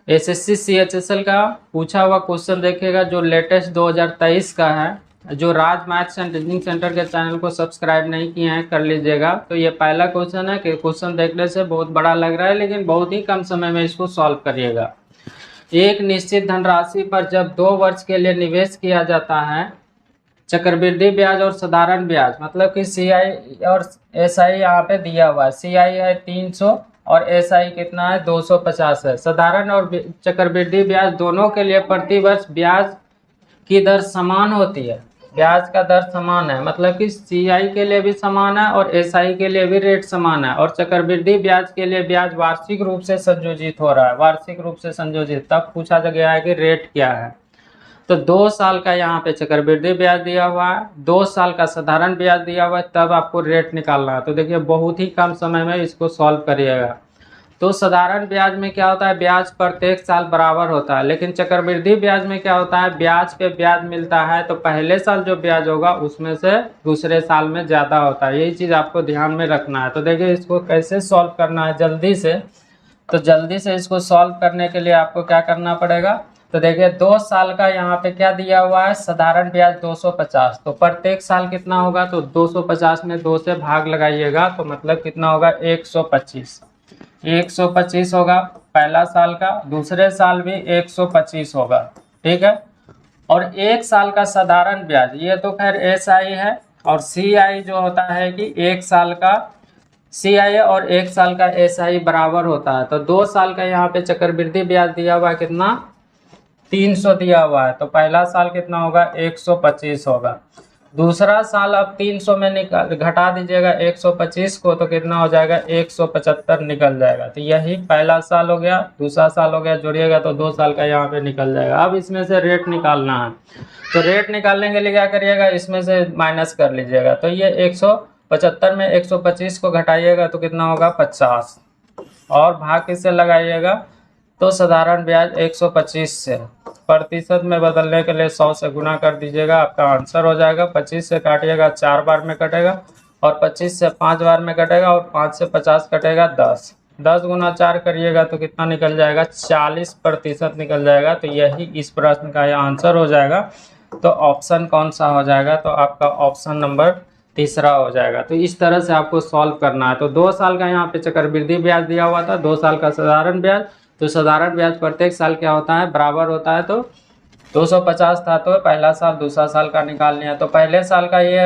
SSC CHSL का पूछा हुआ क्वेश्चन देखिएगा जो लेटेस्ट 2023 का है। जो राज मैथ्स एंड रीजनिंग सेंटर के चैनल को सब्सक्राइब नहीं किए हैं कर लीजिएगा। तो ये पहला क्वेश्चन है कि क्वेश्चन देखने से बहुत बड़ा लग रहा है लेकिन बहुत ही कम समय में इसको सॉल्व करिएगा। एक निश्चित धनराशि पर जब 2 वर्ष के लिए निवेश किया जाता है, चक्रवृद्धि ब्याज और साधारण ब्याज, मतलब कि सीआई और एसआई यहाँ पे दिया हुआ है। सीआई है 300 और एसआई कितना है 250 है। साधारण और चक्रवृद्धि ब्याज दोनों के लिए प्रति वर्ष ब्याज की दर समान होती है। ब्याज का दर समान है, मतलब कि सीआई के लिए भी समान है और एसआई के लिए भी रेट समान है। और चक्रवृद्धि ब्याज के लिए ब्याज वार्षिक रूप से संयोजित हो रहा है, वार्षिक रूप से संयोजित। तब पूछा गया है कि रेट क्या है। तो 2 साल का यहाँ पे चक्रवृद्धि ब्याज दिया हुआ है, 2 साल का साधारण ब्याज दिया हुआ है, तब आपको रेट निकालना है। तो देखिए बहुत ही कम समय में इसको सॉल्व करिएगा। तो साधारण ब्याज में क्या होता है, ब्याज प्रत्येक साल बराबर होता है। लेकिन चक्रवृद्धि ब्याज में क्या होता है, ब्याज पे ब्याज मिलता है तो पहले साल जो ब्याज होगा उसमें से दूसरे साल में ज़्यादा होता है। यही चीज़ आपको ध्यान में रखना है। तो देखिए इसको कैसे सॉल्व करना है जल्दी से। तो जल्दी से इसको सॉल्व करने के लिए आपको क्या करना पड़ेगा, तो देखिए 2 साल का यहाँ पे क्या दिया हुआ है, साधारण ब्याज 250। तो प्रत्येक साल कितना होगा, तो 250 में 2 से भाग लगाइएगा तो मतलब कितना होगा 125। 125 होगा पहला साल का, दूसरे साल भी 125 होगा। ठीक है। और 1 साल का साधारण ब्याज, ये तो खैर एसआई है, और सीआई जो होता है कि 1 साल का सीआई और 1 साल का एसआई बराबर होता है। तो 2 साल का यहाँ पे चक्रवृद्धि ब्याज दिया हुआ है कितना, 300 दिया हुआ है। तो पहला साल कितना होगा 125 होगा। दूसरा साल अब 300 में निकाल घटा दीजिएगा 125 को, तो कितना हो जाएगा 175 निकल जाएगा। तो यही पहला साल हो गया, दूसरा साल हो गया, जोड़िएगा तो 2 साल का यहाँ पे निकल जाएगा। अब इसमें से रेट निकालना है। तो रेट निकालने के लिए क्या करिएगा, इसमें से माइनस कर लीजिएगा। तो ये 175 में 125 को घटाइएगा तो कितना होगा 50, और भाग किससे लगाइएगा, तो साधारण ब्याज 125 से प्रतिशत में बदलने के लिए 100 से गुना कर दीजिएगा, आपका आंसर हो जाएगा। 25 से काटिएगा 4 बार में कटेगा, और 25 से 5 बार में कटेगा, और 5 से 50 कटेगा 10। 10 गुना 4 करिएगा तो कितना निकल जाएगा, 40% निकल जाएगा। तो यही इस प्रश्न का यह आंसर हो जाएगा। तो ऑप्शन कौन सा हो जाएगा, तो आपका ऑप्शन नंबर तीसरा हो जाएगा। तो इस तरह से आपको सॉल्व करना है। तो 2 साल का यहाँ पे चक्रवृद्धि ब्याज दिया हुआ था, 2 साल का साधारण ब्याज। तो साधारण ब्याज प्रत्येक साल क्या होता है, बराबर होता है। तो 250 था तो पहला साल दूसरा साल का निकाल लिया। तो पहले साल का ये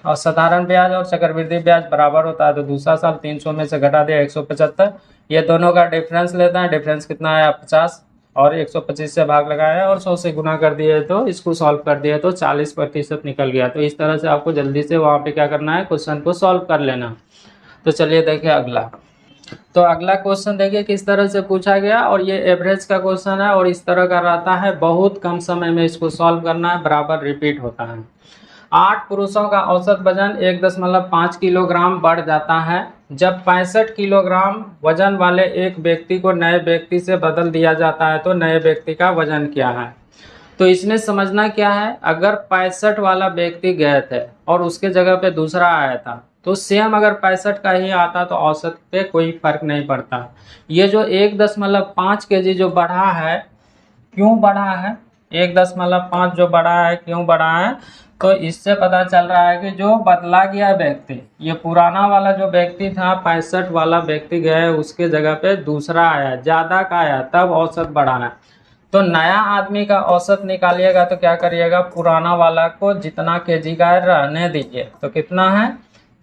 और साधारण ब्याज और चक्रवृद्धि ब्याज बराबर होता है, तो दूसरा साल 300 में से घटा दिया 175। ये दोनों का डिफरेंस लेता है, डिफरेंस कितना आया 50, और 125 से भाग लगाया और 100 से गुना कर दिए, तो इसको सॉल्व कर दिया तो 40% निकल गया। तो इस तरह से आपको जल्दी से वहाँ पे क्या करना है, क्वेश्चन को सॉल्व कर लेना। तो चलिए देखिए अगला। तो अगला क्वेश्चन देखिए किस तरह से पूछा गया, और ये एवरेज का क्वेश्चन है और इस तरह का रहता है। बहुत कम समय में इसको सॉल्व करना है, बराबर रिपीट होता है। 8 पुरुषों का औसत वजन 1.5 किलोग्राम बढ़ जाता है जब 65 किलोग्राम वजन वाले एक व्यक्ति को नए व्यक्ति से बदल दिया जाता है। तो नए व्यक्ति का वजन क्या है। तो इसमें समझना क्या है, अगर 65 वाला व्यक्ति गए थे और उसके जगह पे दूसरा आया था, तो सेम अगर 65 का ही आता तो औसत पे कोई फर्क नहीं पड़ता। ये जो 1.5 kg जो बढ़ा है, क्यों बढ़ा है, 1.5 जो बढ़ा है क्यों बढ़ा है, तो इससे पता चल रहा है कि जो बदला गया व्यक्ति, ये पुराना वाला जो व्यक्ति था 65 वाला व्यक्ति गए, उसके जगह पे दूसरा आया, ज़्यादा का आया, तब औसत बढ़ा है। तो नया आदमी का औसत निकालिएगा तो क्या करिएगा, पुराना वाला को जितना केजी का है रहने दीजिए। तो कितना है,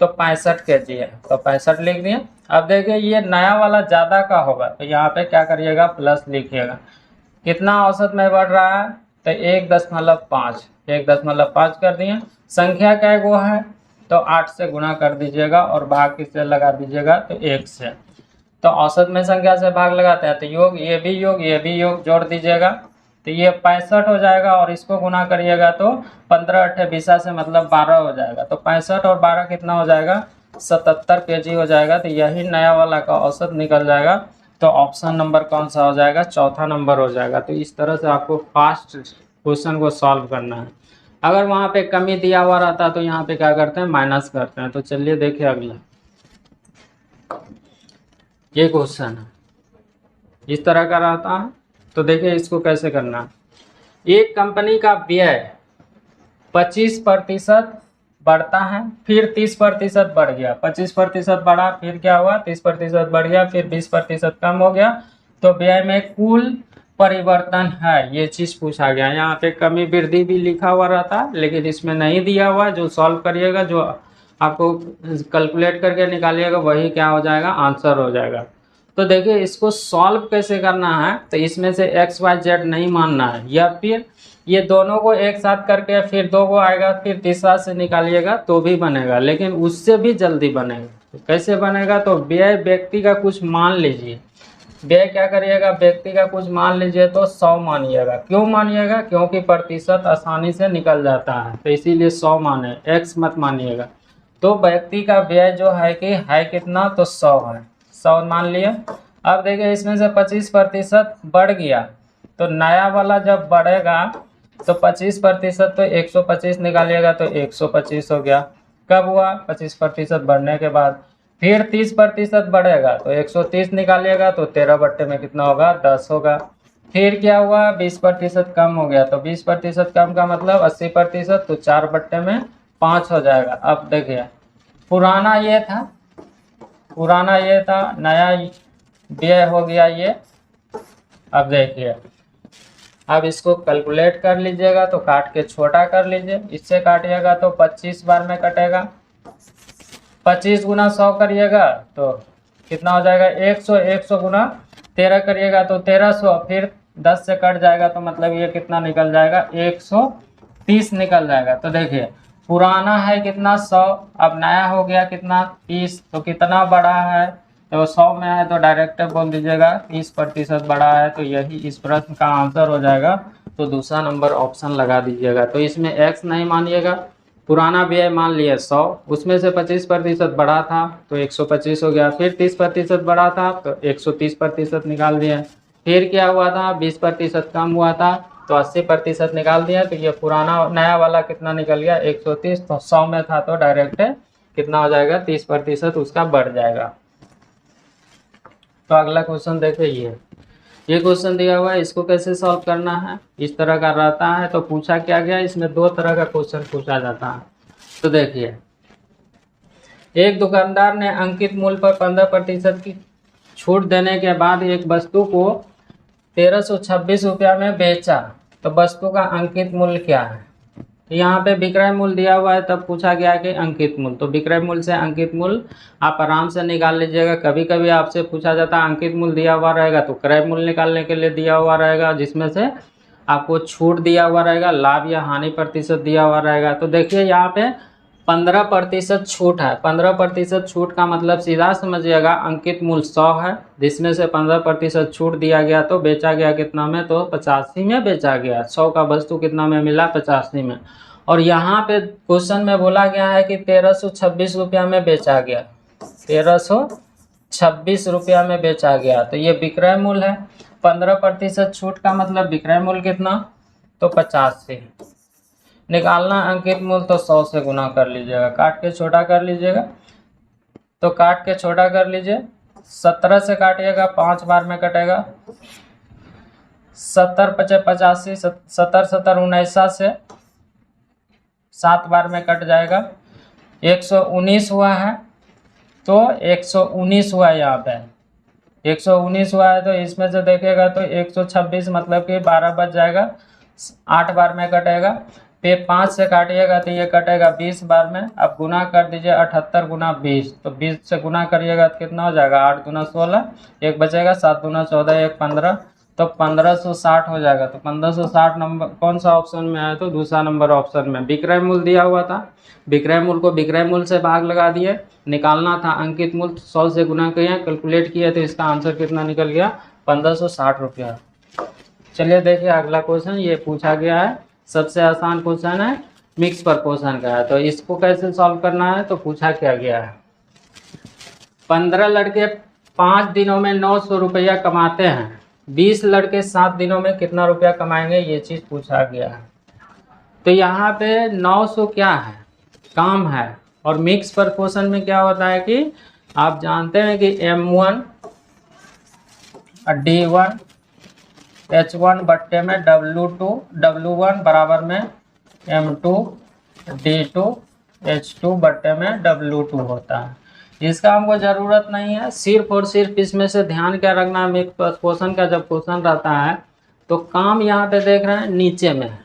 तो 65 केजी है, तो 65 लिख दिए। अब देखिए ये नया वाला ज़्यादा का होगा, तो यहाँ पे क्या करिएगा, प्लस लिखिएगा। कितना औसत में बढ़ रहा है, तो 1.5, 1.5 कर दिए। संख्या क्या गो है, तो 8 से गुना कर दीजिएगा और भाग किससे लगा दीजिएगा, तो 1 से। तो औसत में संख्या से भाग लगाते हैं तो योग, ये भी योग, ये भी योग, जोड़ दीजिएगा तो ये 65 हो जाएगा, और इसको गुना करिएगा तो 15 8 20 से मतलब 12 हो जाएगा। तो 65 और 12 कितना हो जाएगा, 77 केजी हो जाएगा। तो यही नया वाला का औसत निकल जाएगा। तो ऑप्शन नंबर कौन सा हो जाएगा, चौथा नंबर हो जाएगा। तो इस तरह से आपको फास्ट क्वेश्चन को सॉल्व करना है। अगर वहाँ पे कमी दिया हुआ रहता तो यहाँ पे क्या करते हैं, माइनस करते हैं। तो चलिए देखिए अगला ये क्वेश्चन है। इस तरह का रहता है। तो देखिए इसको कैसे करना है। एक कंपनी का व्यय 25% बढ़ता है, फिर 30% बढ़ गया, 25% बढ़ा, फिर क्या हुआ 30% बढ़ गया, फिर 20% कम हो गया, तो व्यय में कुल परिवर्तन है, ये चीज पूछा गया। यहाँ पे कमी वृद्धि भी लिखा हुआ रहता है, लेकिन इसमें नहीं दिया हुआ। जो सॉल्व करिएगा, जो आपको कैलकुलेट करके निकालिएगा, वही क्या हो जाएगा, आंसर हो जाएगा। तो देखिए इसको सॉल्व कैसे करना है, तो इसमें से एक्स वाई जेड नहीं मानना है, या फिर ये दोनों को एक साथ करके फिर 2 को आएगा, फिर तीसरा से निकालिएगा तो भी बनेगा, लेकिन उससे भी जल्दी बनेगा। तो कैसे बनेगा, तो व्यय व्यक्ति का कुछ मान लीजिए, व्यय क्या करिएगा, व्यक्ति का कुछ मान लीजिए, तो 100 मानिएगा। क्यों मानिएगा, क्योंकि प्रतिशत आसानी से निकल जाता है, तो इसीलिए 100 माने, एक्स मत मानिएगा। तो व्यक्ति का व्यय जो है कि है कितना, तो 100 है, 100 मान लिया। अब देखिए इसमें से 25% बढ़ गया, तो नया वाला जब बढ़ेगा तो 25% तो 125 निकालिएगा, तो 125 हो गया। कब हुआ, 25% बढ़ने के बाद। फिर 30% बढ़ेगा, तो 130 निकालिएगा, तो 13 बट्टे में कितना होगा, 10 होगा। फिर क्या हुआ, 20% कम हो गया, तो 20% कम का मतलब 80%, तो 4 बट्टे में 5 हो जाएगा। अब देखिए पुराना ये था, पुराना ये था, नया व्यय हो गया ये। अब देखिए, अब इसको कैलकुलेट कर लीजिएगा, तो काट के छोटा कर लीजिए। इससे काटिएगा तो 25 बार में कटेगा, 25 गुना 100 करिएगा तो कितना हो जाएगा, 100, 100 गुना 13 करिएगा तो 1300, फिर 10 से कट जाएगा, तो मतलब ये कितना निकल जाएगा, 130 निकल जाएगा। तो देखिए पुराना है कितना, 100, अब नया हो गया कितना, 30, तो कितना बड़ा है, तो 100 में है तो डायरेक्ट बोल दीजिएगा 30% बड़ा है, तो यही इस प्रश्न का आंसर हो जाएगा। तो दूसरा नंबर ऑप्शन लगा दीजिएगा। तो इसमें एक्स नहीं मानिएगा, पुराना व्यय मान लिया 100, उसमें से 25% बढ़ा था तो 125 हो गया, फिर 30% बढ़ा था तो 130% निकाल दिया, फिर क्या हुआ था 20% कम हुआ था तो 80% निकाल दिया, तो ये पुराना नया वाला कितना निकल गया 130, तो 100 में था तो डायरेक्ट कितना हो जाएगा 30% उसका बढ़ जाएगा। तो अगला क्वेश्चन देखिए, ये क्वेश्चन दिया हुआ है, इसको कैसे सॉल्व करना है, इस तरह का रहता है। तो पूछा क्या गया, इसमें 2 तरह का क्वेश्चन पूछा जाता है। तो देखिए, एक दुकानदार ने अंकित मूल्य पर 15% की छूट देने के बाद एक वस्तु को 1326 रुपया में बेचा, तो वस्तु का अंकित मूल्य क्या है। यहाँ पे विक्रय मूल्य दिया हुआ है, तब पूछा गया कि अंकित मूल्य, तो विक्रय मूल्य से अंकित मूल्य आप आराम से निकाल लीजिएगा। कभी कभी आपसे पूछा जाता है अंकित मूल्य दिया हुआ रहेगा तो क्रय मूल्य निकालने के लिए दिया हुआ रहेगा, जिसमें से आपको छूट दिया हुआ रहेगा, लाभ या हानि प्रतिशत दिया हुआ रहेगा। तो देखिए यहाँ पे 15% छूट है, 15% छूट का मतलब सीधा समझिएगा अंकित मूल्य 100 है, जिसमें से 15% छूट दिया गया तो बेचा गया कितना में, तो 85 में बेचा गया। 100 का वस्तु कितना में मिला, 85 में। और यहाँ पे क्वेश्चन में बोला गया है कि 1326 रुपया में बेचा गया, 1326 रुपया में बेचा गया, तो ये विक्रय मूल्य है। 15% छूट का मतलब विक्रय मूल्य कितना, तो 85 निकालना अंकित मूल्य, तो 100 से गुना कर लीजिएगा, काट के छोटा कर लीजिएगा, तो काट के छोटा कर लीजिए। 17 से काटिएगा 5 बार में कटेगा, 70 × 85, 70 70 19 से 7 बार में कट जाएगा, 119 हुआ है, तो 119 हुआ है, यहाँ पे 119 हुआ है, तो इसमें से देखेगा तो 126 मतलब कि 12 बच जाएगा, 8 बार में कटेगा, फिर 5 से काटिएगा तो ये कटेगा 20 बार में। अब गुना कर दीजिए, 78 गुना 20, तो 20 से गुना करिएगा तो कितना हो जाएगा, 8 दूना 16, एक बचेगा, 7 दूना 14, एक 15, तो 1560 हो जाएगा। तो 1560 नंबर कौन सा ऑप्शन में है, तो दूसरा नंबर ऑप्शन में। विक्रय मूल्य दिया हुआ था, विक्रय मूल्य को विक्रय मूल्य से भाग लगा दिए, निकालना था अंकित मूल्य, 100 से गुना किया, कैलकुलेट किया, तो इसका आंसर कितना निकल गया, 1560 रुपया। चलिए देखिए अगला क्वेश्चन, ये पूछा गया है, सबसे आसान क्वेश्चन है, मिक्स प्रपोर्शन का है। तो इसको कैसे सॉल्व करना है, तो पूछा क्या गया है, 15 लड़के 5 दिनों में 900 रुपया कमाते हैं, 20 लड़के 7 दिनों में कितना रुपया कमाएंगे, ये चीज़ पूछा गया है। तो यहाँ पे 900 क्या है, काम है, और मिक्स प्रपोर्शन में क्या होता है कि आप जानते हैं कि M1 D1 H1 बट्टे में W2 W1 बराबर में M2 D2 H2 बट्टे में W2 होता है। इसका हमको ज़रूरत नहीं है, सिर्फ और सिर्फ इसमें से ध्यान क्या रखना है, क्वेश्चन का जब क्वेश्चन रहता है तो काम यहाँ पे देख रहे हैं नीचे में है,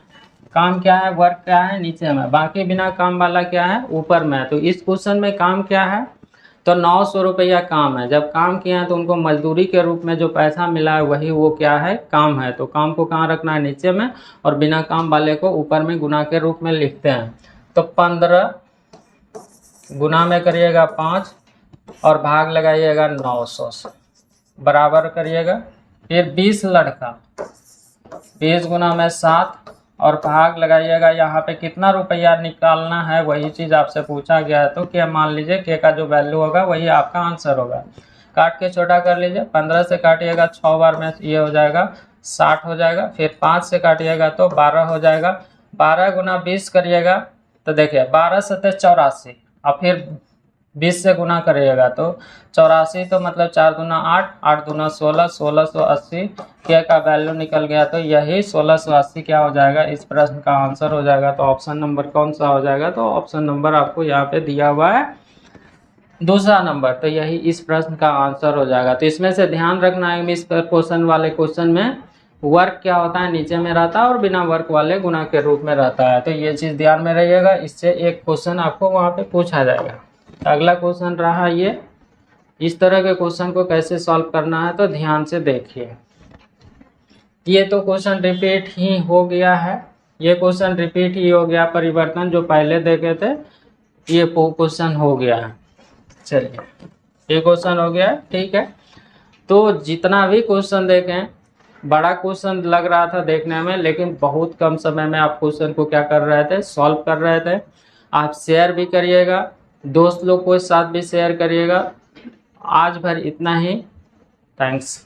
काम क्या है, वर्क क्या है नीचे में, बाकी बिना काम वाला क्या है ऊपर में है। तो इस क्वेश्चन में काम क्या है, तो 900 रुपया काम है। जब काम किया है तो उनको मजदूरी के रूप में जो पैसा मिला है वही वो क्या है, काम है। तो काम को कहाँ रखना है, नीचे में, और बिना काम वाले को ऊपर में गुना के रूप में लिखते हैं। तो 15 गुना में करिएगा 5 और भाग लगाइएगा 900 से, बराबर करिएगा। फिर 20 लड़का 20 गुना में 7 और भाग लगाइएगा, यहाँ पे कितना रुपया निकालना है वही चीज़ आपसे पूछा गया है। तो क्या मान लीजिए के का जो वैल्यू होगा वही आपका आंसर होगा। काट के छोटा कर लीजिए, 15 से काटिएगा 6 बार में ये हो जाएगा 60 हो जाएगा। फिर 5 से काटिएगा तो 12 हो जाएगा। 12 गुना 20 करिएगा तो देखिए 12 सत्ते 84 और फिर 20 से गुना करिएगा तो 84, तो मतलब 4 दूना 8, 8 दूना 16, 1680 के का वैल्यू निकल गया। तो यही 1680 क्या हो जाएगा, इस प्रश्न का आंसर हो जाएगा। तो ऑप्शन नंबर कौन सा हो जाएगा, तो ऑप्शन नंबर आपको यहाँ पे दिया हुआ है दूसरा नंबर, तो यही इस प्रश्न का आंसर हो जाएगा। तो इसमें से ध्यान रखना है इस क्वेश्चन वाले क्वेश्चन में वर्क क्या होता है, नीचे में रहता है और बिना वर्क वाले गुना के रूप में रहता है। तो ये चीज़ ध्यान में रहिएगा, इससे एक क्वेश्चन आपको वहाँ पे पूछा जाएगा। अगला क्वेश्चन रहा ये, इस तरह के क्वेश्चन को कैसे सॉल्व करना है तो ध्यान से देखिए। ये तो क्वेश्चन रिपीट ही हो गया है, ये क्वेश्चन रिपीट ही हो गया, परिवर्तन जो पहले देखे थे ये क्वेश्चन हो गया है। चलिए ये क्वेश्चन हो गया, ठीक है। तो जितना भी क्वेश्चन देखें, बड़ा क्वेश्चन लग रहा था देखने में, लेकिन बहुत कम समय में आप क्वेश्चन को क्या कर रहे थे, सॉल्व कर रहे थे। आप शेयर भी करिएगा, दोस्त लोग के साथ भी शेयर करिएगा। आज भर इतना ही, थैंक्स।